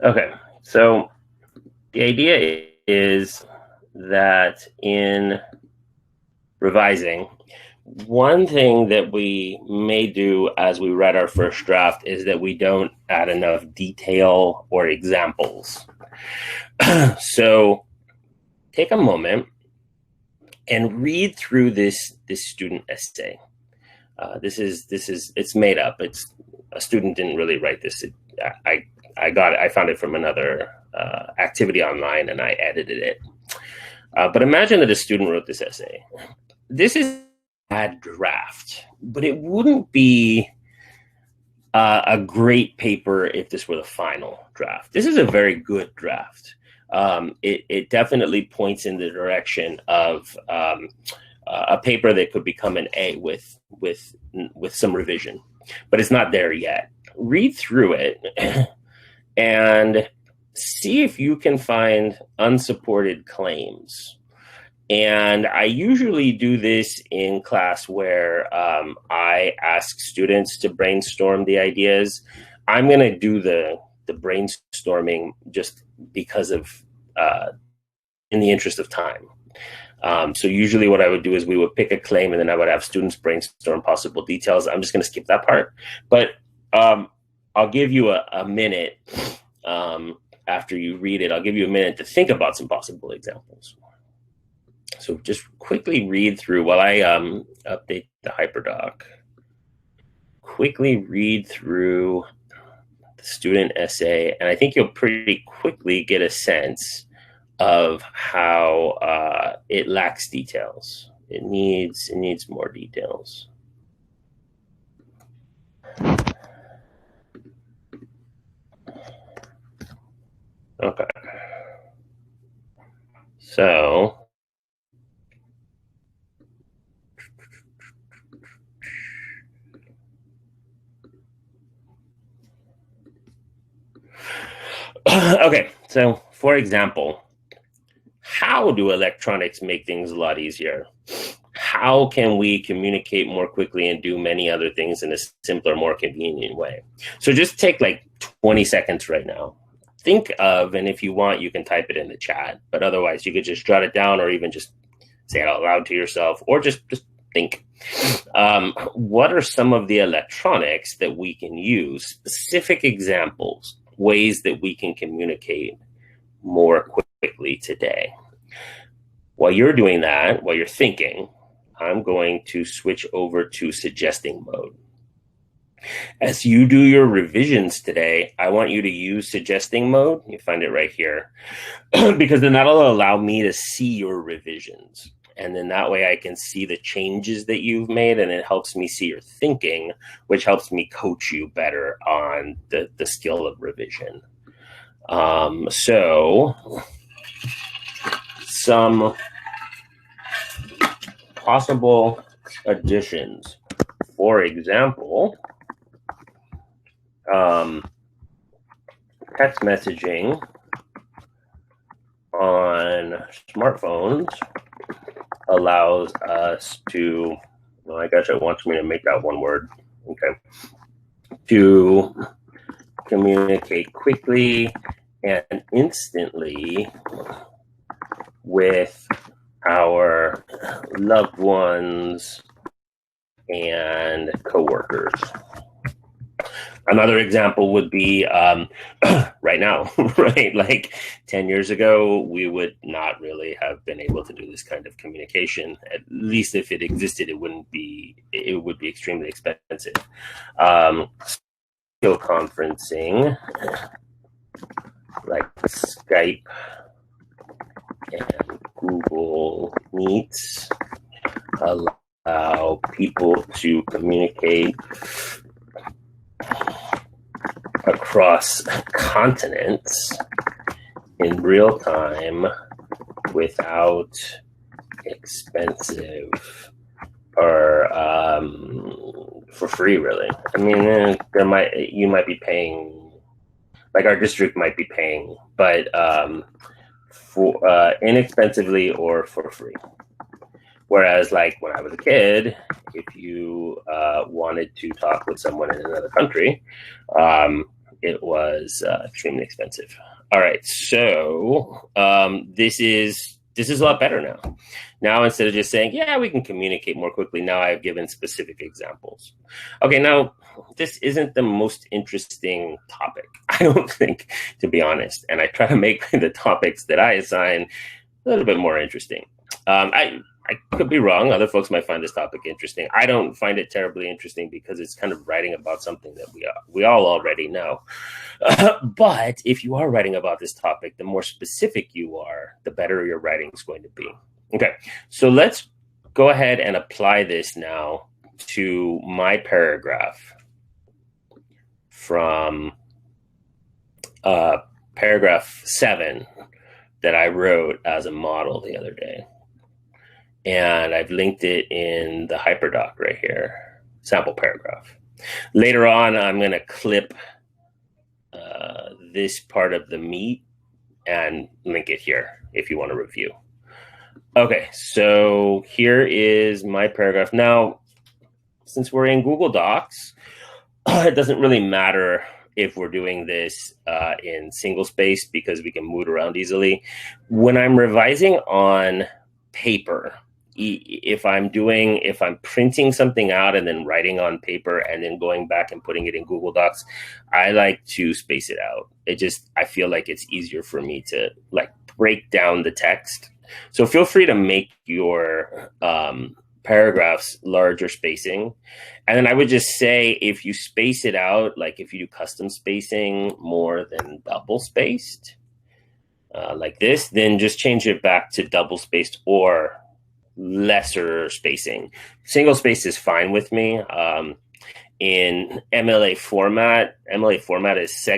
Okay, so the idea is that in revising, one thing that we may do as we read our first draft is that we don't add enough detail or examples. So take a moment and read through this student essay. It's made up. It's a student didn't really write this. I found it from another activity online and I edited it. But imagine that a student wrote this essay. This is a bad draft, but it wouldn't be a great paper if this were the final draft. This is a very good draft. It definitely points in the direction of a paper that could become an A with some revision, but it's not there yet. Read through it and see if you can find unsupported claims. And I usually do this in class where I ask students to brainstorm the ideas. I'm going to do the brainstorming just because of in the interest of time. So usually what I would do is we would pick a claim and then I would have students brainstorm possible details. I'm just going to skip that part. But I'll give you a minute after you read it. I'll give you a minute to think about some possible examples. So just quickly read through while I update the HyperDoc. Quickly read through the student essay, and I think you'll pretty quickly get a sense of how it lacks details. It needs more details. Okay. So okay, so for example, how do electronics make things a lot easier? How can we communicate more quickly and do many other things in a simpler, more convenient way? So just take like 20 seconds right now. Think of, and if you want, you can type it in the chat, but otherwise you could just jot it down or even just say it out loud to yourself or just think. What are some of the electronics that we can use? Specific examples, ways that we can communicate more quickly today. While you're doing that, while you're thinking, I'm going to switch over to suggesting mode. As you do your revisions today, I want you to use suggesting mode. You find it right here, because then that'll allow me to see your revisions. And then that way I can see the changes that you've made, and it helps me see your thinking, which helps me coach you better on the skill of revision. So some possible additions. For example, text messaging on smartphones allows us to, well, I guess it wants me to make that one word, okay, to communicate quickly and instantly with our loved ones and coworkers. Another example would be right now, right? Like 10 years ago, we would not really have been able to do this kind of communication. At least if it existed, it would be extremely expensive. Video conferencing, like Skype and Google Meets, allow people to communicate across continents in real time without expensive or for free, really. I mean, you might be paying, like our district might be paying, but for inexpensively or for free. Whereas, like when I was a kid, if you wanted to talk with someone in another country, it was extremely expensive. All right, so this is a lot better now. Now, instead of just saying, yeah, we can communicate more quickly, now I've given specific examples. Okay, now, this isn't the most interesting topic, I don't think, to be honest. And I try to make the topics that I assign a little bit more interesting. I could be wrong. Other folks might find this topic interesting. I don't find it terribly interesting because it's kind of writing about something that we all already know. But if you are writing about this topic, the more specific you are, the better your writing is going to be. Okay, so let's go ahead and apply this now to my paragraph from paragraph 7 that I wrote as a model the other day. And I've linked it in the HyperDoc right here, sample paragraph. Later on, I'm going to clip this part of the meat and link it here if you want to review. Okay, so here is my paragraph. Now, since we're in Google Docs, it doesn't really matter if we're doing this in single space because we can move it around easily. When I'm revising on paper, if I'm printing something out and then writing on paper and then going back and putting it in Google Docs, I like to space it out. I feel like it's easier for me to like break down the text. So feel free to make your paragraphs larger spacing. And then I would just say, if you space it out, like if you do custom spacing more than double spaced, like this, then just change it back to double spaced or lesser spacing. Single space is fine with me. In MLA format is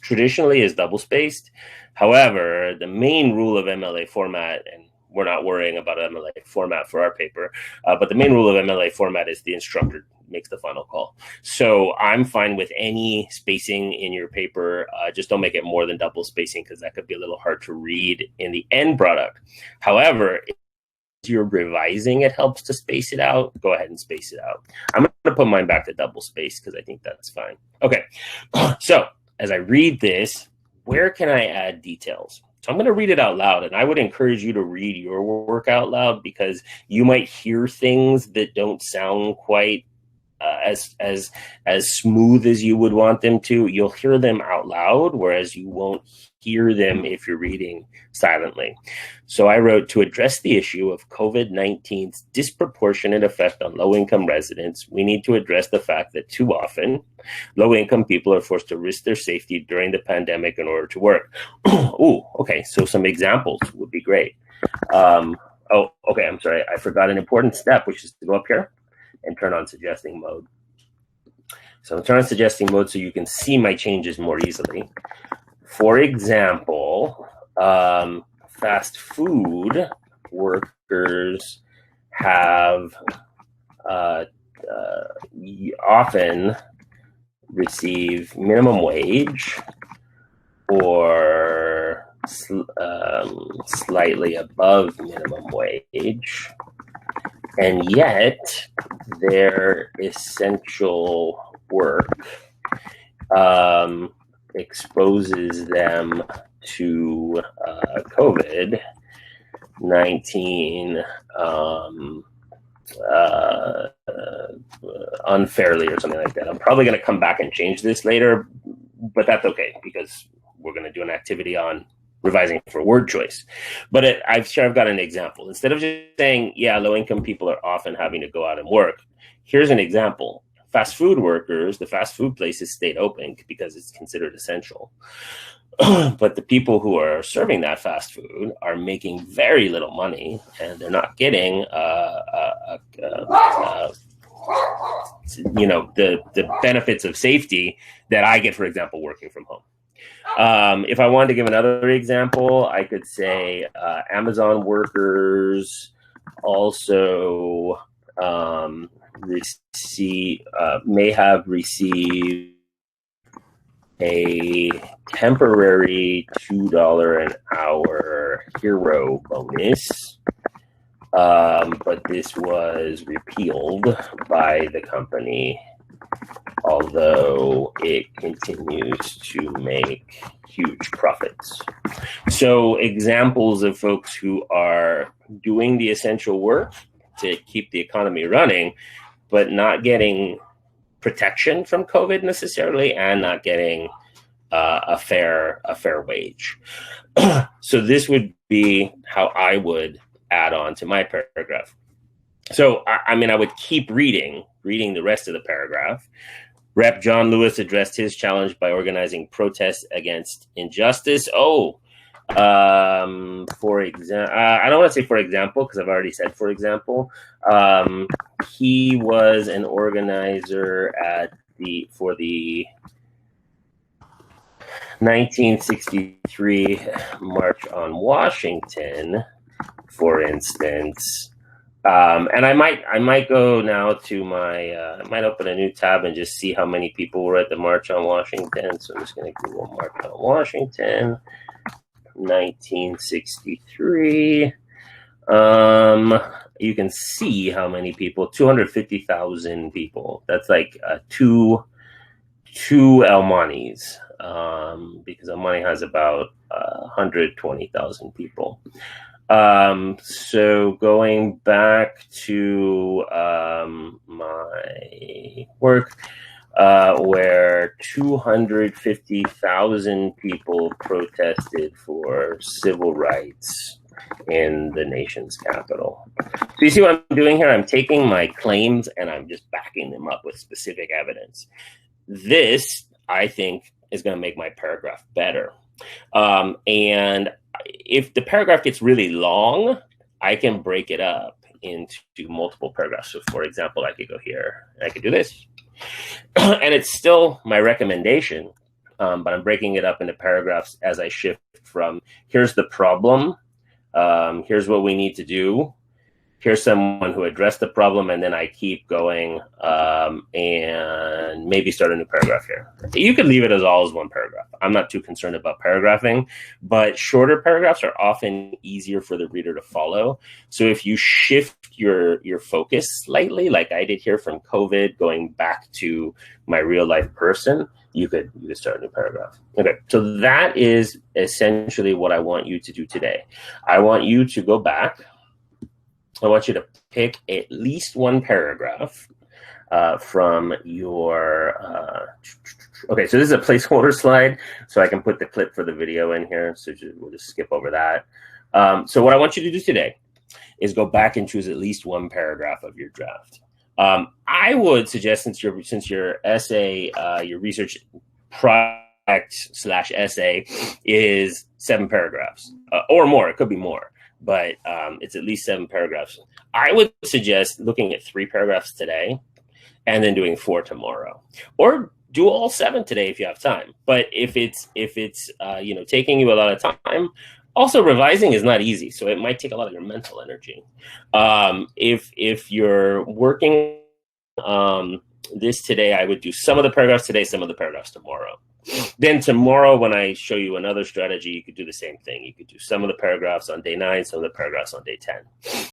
traditionally is double spaced. However, the main rule of MLA format, and we're not worrying about MLA format for our paper, but the main rule of MLA format is the instructor makes the final call. So I'm fine with any spacing in your paper. Just don't make it more than double spacing because that could be a little hard to read in the end product. However, if you're revising, it helps to space it out. Go ahead and space it out. I'm going to put mine back to double space because I think that's fine. Okay, so as I read this, where can I add details? So I'm going to read it out loud, and I would encourage you to read your work out loud because you might hear things that don't sound quite as smooth as you would want them to. You'll hear them out loud, whereas you won't hear them if you're reading silently. So I wrote, to address the issue of COVID-19's disproportionate effect on low-income residents, we need to address the fact that too often low-income people are forced to risk their safety during the pandemic in order to work. Ooh, okay, so some examples would be great. Oh, okay, I'm sorry. I forgot an important step, which is to go up here and turn on suggesting mode. So I'm turning on suggesting mode so you can see my changes more easily. For example, fast food workers have often receive minimum wage or slightly above minimum wage, and yet their essential work exposes them to COVID-19 unfairly or something like that. I'm probably going to come back and change this later, but that's okay because we're going to do an activity on revising for word choice. But I've got an example. Instead of just saying, yeah, low-income people are often having to go out and work, here's an example. Fast food workers, the fast food places stayed open because it's considered essential. But the people who are serving that fast food are making very little money, and they're not getting, the benefits of safety that I get, for example, working from home. If I wanted to give another example, I could say Amazon workers also may have received a temporary $2 an hour hero bonus, but this was repealed by the company although it continues to make huge profits. So examples of folks who are doing the essential work to keep the economy running, but not getting protection from COVID necessarily, and not getting a fair wage. So this would be how I would add on to my paragraph. So I mean, I would keep reading the rest of the paragraph. Rep. John Lewis addressed his challenge by organizing protests against injustice. For example, I don't want to say for example, because I've already said for example. He was an organizer for the 1963 March on Washington, for instance. And I might go now to my, I might open a new tab and just see how many people were at the March on Washington. So I'm just going to Google March on Washington, 1963. You can see how many people, 250,000 people. That's like two El Montes, because El Monte has about 120,000 people. So going back to my work, where 250,000 people protested for civil rights in the nation's capital. So you see what I'm doing here? I'm taking my claims and I'm just backing them up with specific evidence. This, I think, is going to make my paragraph better. And if the paragraph gets really long, I can break it up into multiple paragraphs. So for example, I could go here and I could do this. And it's still my recommendation, but I'm breaking it up into paragraphs as I shift from here's the problem, here's what we need to do, here's someone who addressed the problem, and then I keep going and maybe start a new paragraph here. You could leave it as all as one paragraph. I'm not too concerned about paragraphing, but shorter paragraphs are often easier for the reader to follow. So if you shift your focus slightly, like I did here from COVID, going back to my real life person, you could start a new paragraph. Okay, so that is essentially what I want you to do today. I want you to go back. I want you to pick at least one paragraph from your, okay, so this is a placeholder slide, so I can put the clip for the video in here, so we'll just skip over that. So what I want you to do today is go back and choose at least one paragraph of your draft. I would suggest, since your essay, your research project / essay is 7 paragraphs or more, it could be more, but it's at least 7 paragraphs. I would suggest looking at 3 paragraphs today and then doing 4 tomorrow, or do all 7 today if you have time. But if it's taking you a lot of time, also revising is not easy, so it might take a lot of your mental energy. If you're working this today, I would do some of the paragraphs today, some of the paragraphs tomorrow. Then tomorrow, when I show you another strategy, you could do the same thing. You could do some of the paragraphs on day 9, some of the paragraphs on day 10.